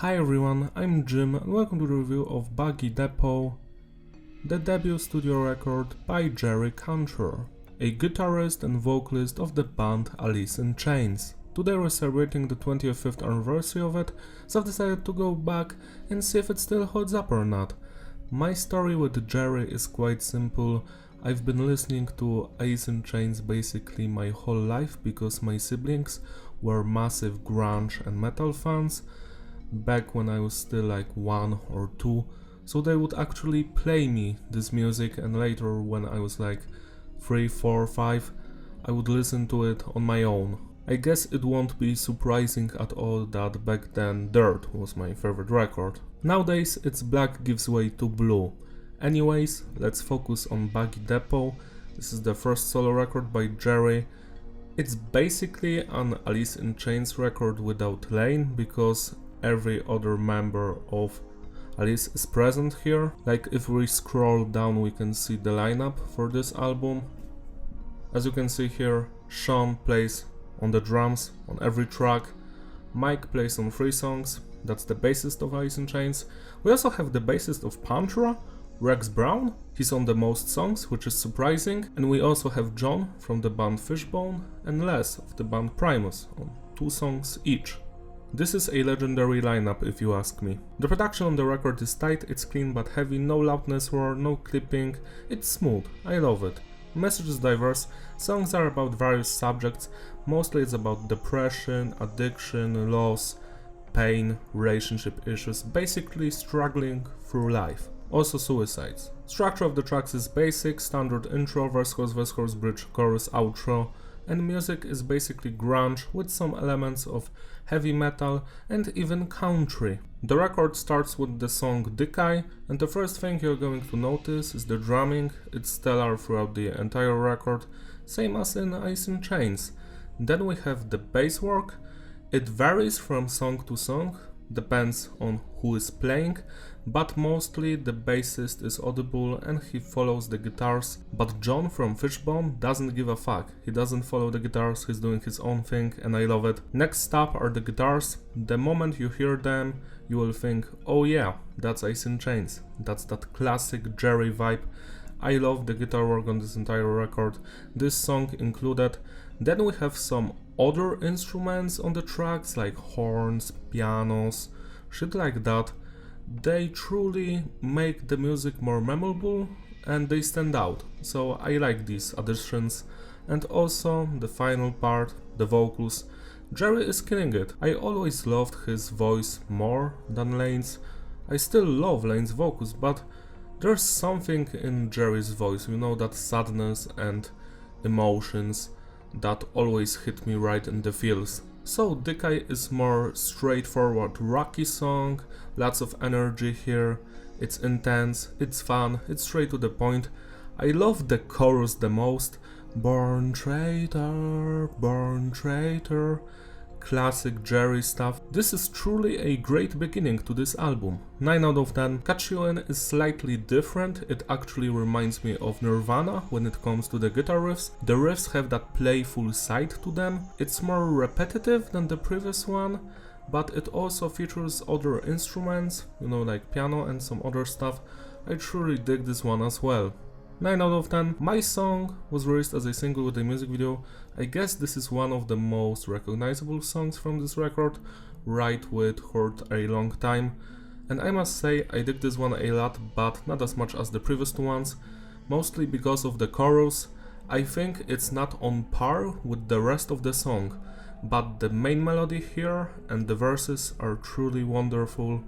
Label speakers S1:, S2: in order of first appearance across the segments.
S1: Hi everyone, I'm Jim and welcome to the review of Boggy Depot, the debut studio record by Jerry Cantrell, a guitarist and vocalist of the band Alice in Chains. Today we're celebrating the 25th anniversary of it, so I've decided to go back and see if it still holds up or not. My story with Jerry is quite simple. I've been listening to Alice in Chains basically my whole life because my siblings were massive grunge and metal fans back when I was still like 1 or 2, so they would actually play me this music, and later when I was like 3, 4, 5, I would listen to it on my own. I guess it won't be surprising at all that back then Dirt was my favorite record. Nowadays it's black gives way to blue. Anyways, let's focus on Boggy Depot. This is the first solo record by Jerry. It's basically an Alice in Chains record without Lane, because every other member of Alice is present here. Like if we scroll down we can see the lineup for this album. As you can see here, Sean plays on the drums on every track, Mike plays on 3 songs, that's the bassist of Alice in Chains. We also have the bassist of Pantra, Rex Brown, he's on the most songs, which is surprising, and we also have John from the band Fishbone and Les of the band Primus on 2 songs each. This is a legendary lineup if you ask me. The production on the record is tight, it's clean but heavy, no loudness war, no clipping, it's smooth, I love it. The message is diverse, songs are about various subjects, mostly it's about depression, addiction, loss, pain, relationship issues, basically struggling through life. Also suicides. Structure of the tracks is basic, standard intro, verse, chorus, bridge, chorus, outro, and music is basically grunge with some elements of heavy metal and even country. The record starts with the song Decay, and the first thing you're going to notice is the drumming. It's stellar throughout the entire record, same as in Alice in Chains. Then we have the bass work. It varies from song to song, depends on who is playing, but mostly the bassist is audible and he follows the guitars, but John from Fishbone doesn't give a fuck. He doesn't follow the guitars, he's doing his own thing and I love it. Next up are the guitars. The moment you hear them, you will think, oh yeah, that's Alice in Chains. That's that classic Jerry vibe. I love the guitar work on this entire record, this song included. Then we have some other instruments on the tracks like horns, pianos, shit like that. They truly make the music more memorable and they stand out, so I like these additions. And also the final part, the vocals. Jerry is killing it. I always loved his voice more than Lane's. I still love Lane's vocals, but there's something in Jerry's voice, you know, that sadness and emotions that always hit me right in the feels. So Decay is more straightforward rocky song, lots of energy here, it's intense, it's fun, it's straight to the point. I love the chorus the most, born traitor, classic Jerry stuff. This is truly a great beginning to this album. 9 out of 10. Catch You In is slightly different, it actually reminds me of Nirvana when it comes to the guitar riffs. The riffs have that playful side to them, it's more repetitive than the previous one, but it also features other instruments, you know, like piano and some other stuff. I truly dig this one as well. 9 out of 10. My song was released as a single with a music video. I guess this is one of the most recognizable songs from this record, right with Hurt a Long Time. And I must say I dig this one a lot, but not as much as the previous 2 ones, mostly because of the chorus. I think it's not on par with the rest of the song, but the main melody here and the verses are truly wonderful.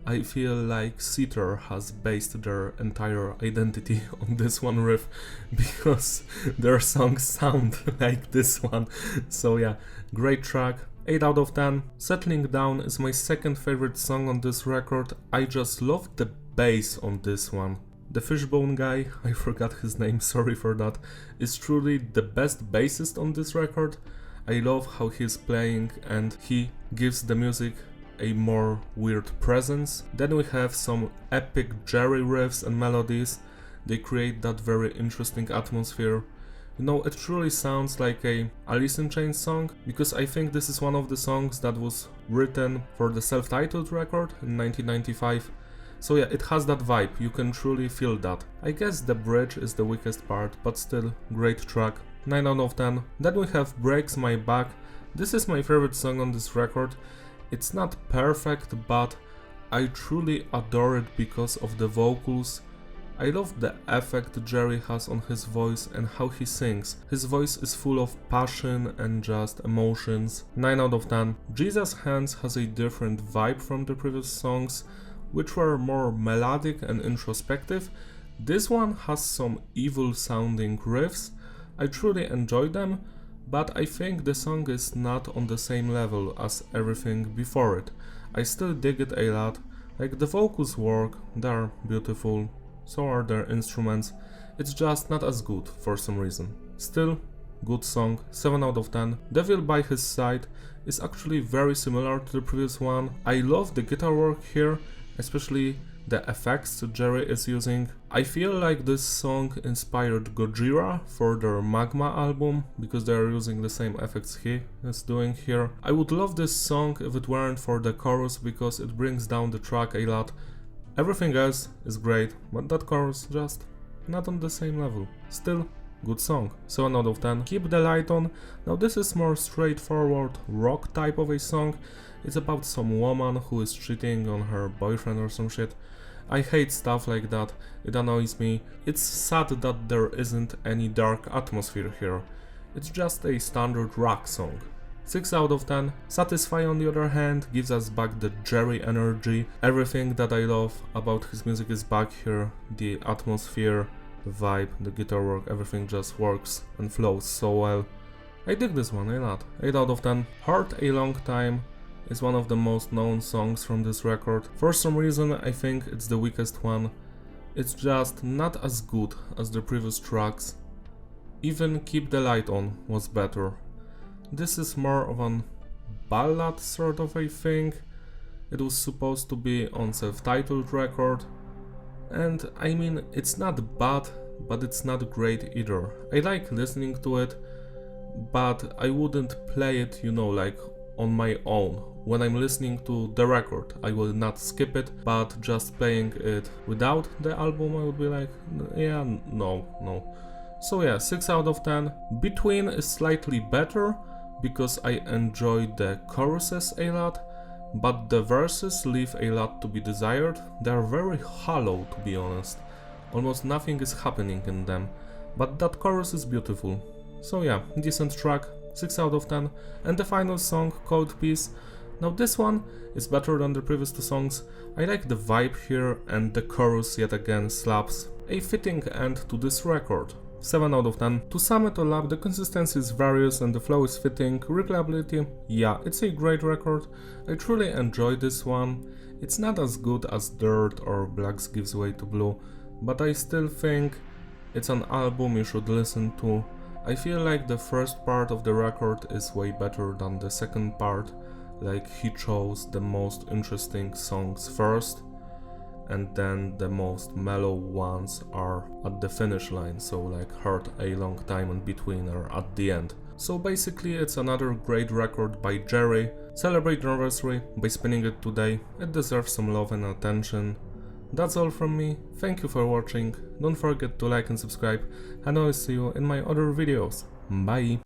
S1: I feel like Seether has based their entire identity on this one riff, because their songs sound like this one. So yeah, great track, 8 out of 10. Settling Down is my second favorite song on this record. I just love the bass on this one. The Fishbone guy, I forgot his name, sorry for that, is truly the best bassist on this record. I love how he's playing and he gives the music a more weird presence. Then we have some epic Jerry riffs and melodies. They create that very interesting atmosphere. You know, it truly sounds like a Alice in Chains song, because I think this is one of the songs that was written for the self-titled record in 1995. So yeah, it has that vibe, you can truly feel that. I guess the bridge is the weakest part, but still, great track. 9 out of 10. Then we have Breaks My Back. This is my favorite song on this record. It's not perfect, but I truly adore it because of the vocals. I love the effect Jerry has on his voice and how he sings. His voice is full of passion and just emotions. 9 out of 10. Jesus Hands has a different vibe from the previous songs, which were more melodic and introspective. This one has some evil sounding riffs. I truly enjoy them, but I think the song is not on the same level as everything before it. I still dig it a lot. Like, the vocals work, they're beautiful, so are their instruments. It's just not as good for some reason. Still, good song, 7 out of 10. Devil by His Side is actually very similar to the previous one. I love the guitar work here, especially the effects Jerry is using. I feel like this song inspired Gojira for their Magma album, because they are using the same effects he is doing here. I would love this song if it weren't for the chorus, because it brings down the track a lot. Everything else is great, but that chorus just not on the same level. Still, good song. 7 out of 10. Keep the Light On. Now this is more straightforward rock type of a song. It's about some woman who is cheating on her boyfriend or some shit. I hate stuff like that, it annoys me. It's sad that there isn't any dark atmosphere here. It's just a standard rock song. 6 out of 10. Satisfy, on the other hand, gives us back the Jerry energy. Everything that I love about his music is back here. The atmosphere, the vibe, the guitar work, everything just works and flows so well. I dig this one a lot. 8 out of 10. Hurt a Long Time is one of the most known songs from this record. For some reason I think it's the weakest one. It's just not as good as the previous tracks. Even Keep the Light On was better. This is more of an ballad sort of a thing. It was supposed to be on self-titled record, and I mean, it's not bad, but it's not great either. I like listening to it, but I wouldn't play it, you know, like on my own. When I'm listening to the record, I will not skip it, but just playing it without the album, I would be like, yeah, no. So yeah, 6 out of 10. Between is slightly better, because I enjoy the choruses a lot, but the verses leave a lot to be desired. They are very hollow, to be honest. Almost nothing is happening in them, but that chorus is beautiful. So yeah, decent track, 6 out of 10. And the final song, Cold Peace. Now this one is better than the previous two songs. I like the vibe here, and the chorus yet again slaps. A fitting end to this record. 7 out of 10. To sum it all up, the consistency is various and the flow is fitting. Replayability, yeah, it's a great record. I truly enjoy this one. It's not as good as Dirt or Black Gives Way to Blue, but I still think it's an album you should listen to. I feel like the first part of the record is way better than the second part. Like, he chose the most interesting songs first, and then the most mellow ones are at the finish line, so like Hurt a Long Time and Between are at the end. So basically it's another great record by Jerry. Celebrate your anniversary by spinning it today, it deserves some love and attention. That's all from me, thank you for watching, don't forget to like and subscribe, and I will see you in my other videos. Bye!